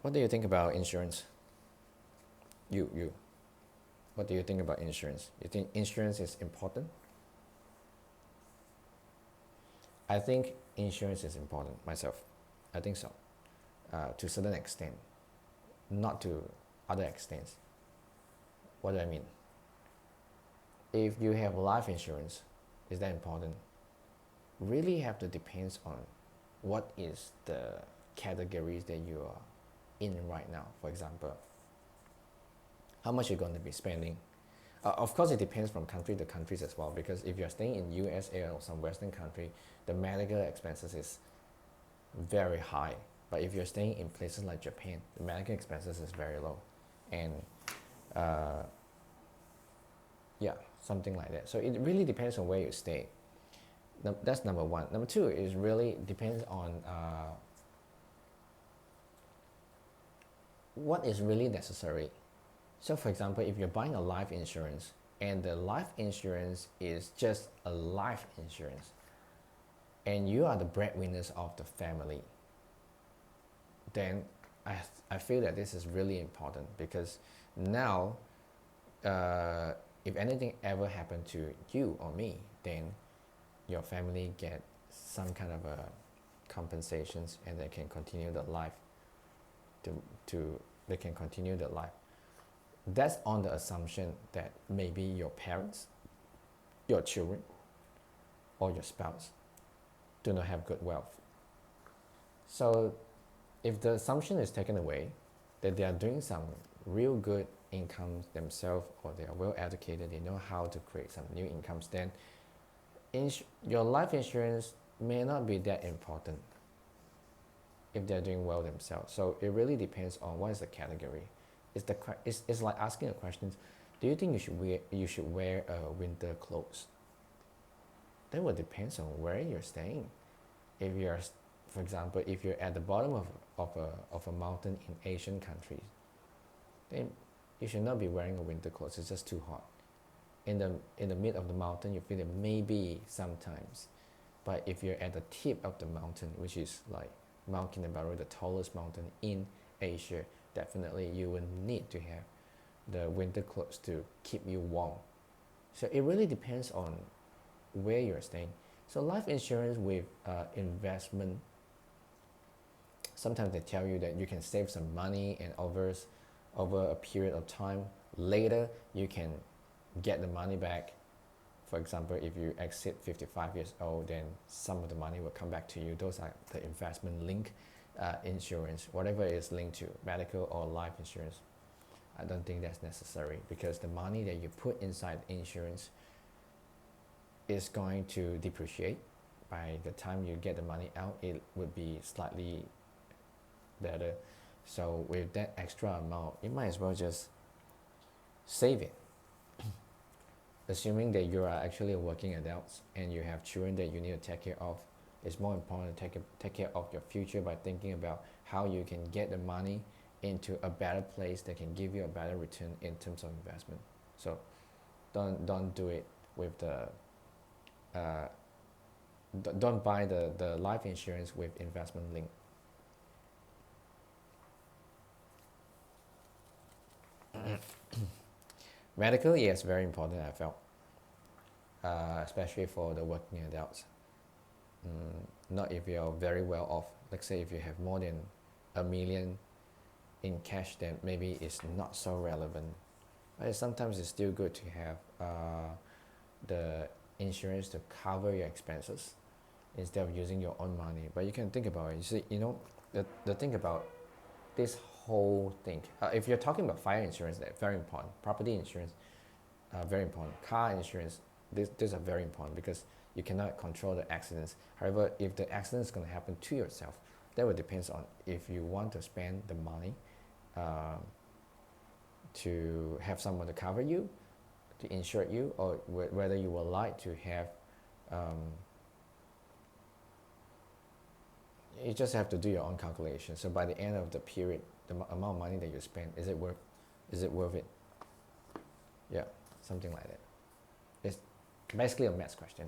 What do you think about insurance? You. What do you think about insurance? You think insurance is important? I think insurance is important myself. I think so, to a certain extent, not to other extents. What do I mean? If you have life insurance, is that important? Really have to depends on what is the categories that you are in right now. For example, how much you're going to be spending. Of course, it depends from country to countries as well, because if you're staying in USA or some Western country, the medical expenses is very high. But if you're staying in places like Japan, the medical expenses is very low. And yeah, something like that. So it really depends on where you stay. That's number one. Number two is really depends on what is really necessary. So for example, if you're buying a life insurance and the life insurance is just a life insurance and you are the breadwinners of the family, then I feel that this is really important, because now if anything ever happened to you or me, then your family get some kind of a compensations and they can continue the life they can continue the life. That's on the assumption that maybe your parents, your children, or your spouse do not have good wealth. So if the assumption is taken away that they are doing some real good incomes themselves, or they are well educated, they know how to create some new incomes, then your life insurance may not be that important if they're doing well themselves. So it really depends on what is the category. It's like asking a question: do you think you should wear winter clothes? That would depends on where you're staying. If you're, for example, if you're at the bottom of a mountain in Asian countries, then you should not be wearing a winter clothes. It's just too hot. In the mid of the mountain, you feel it maybe sometimes, but if you're at the tip of the mountain, which is like Mount Kinabalu, the tallest mountain in Asia, definitely you will need to have the winter clothes to keep you warm. So it really depends on where you're staying. So life insurance with investment, sometimes they tell you that you can save some money, and over a period of time later you can get the money back. For example, if you exceed 55 years old, then some of the money will come back to you. Those are the investment link insurance, whatever is linked to medical or life insurance. I don't think that's necessary, because the money that you put inside insurance is going to depreciate. By the time you get the money out, it would be slightly better. So with that extra amount, you might as well just save it. Assuming that you are actually a working adult and you have children that you need to take care of, it's more important to take care of your future by thinking about how you can get the money into a better place that can give you a better return in terms of investment. So don't do it with the don't buy the life insurance with investment link. Medical, yes, very important, I felt, especially for the working adults. Not if you're very well off. Let's say if you have more than $1 million in cash, then maybe it's not so relevant. But sometimes it's still good to have the insurance to cover your expenses instead of using your own money. But you can think about it. You see, the thing about this whole thing. If you're talking about fire insurance, that's very important. Property insurance, very important. Car insurance, these are very important, because you cannot control the accidents. However, if the accident is going to happen to yourself, that would depend on if you want to spend the money to have someone to cover you, to insure you, or whether you would like to have you just have to do your own calculation. So by the end of the period, the amount of money that you spend, is it worth it? Yeah, something like that. It's basically a math question.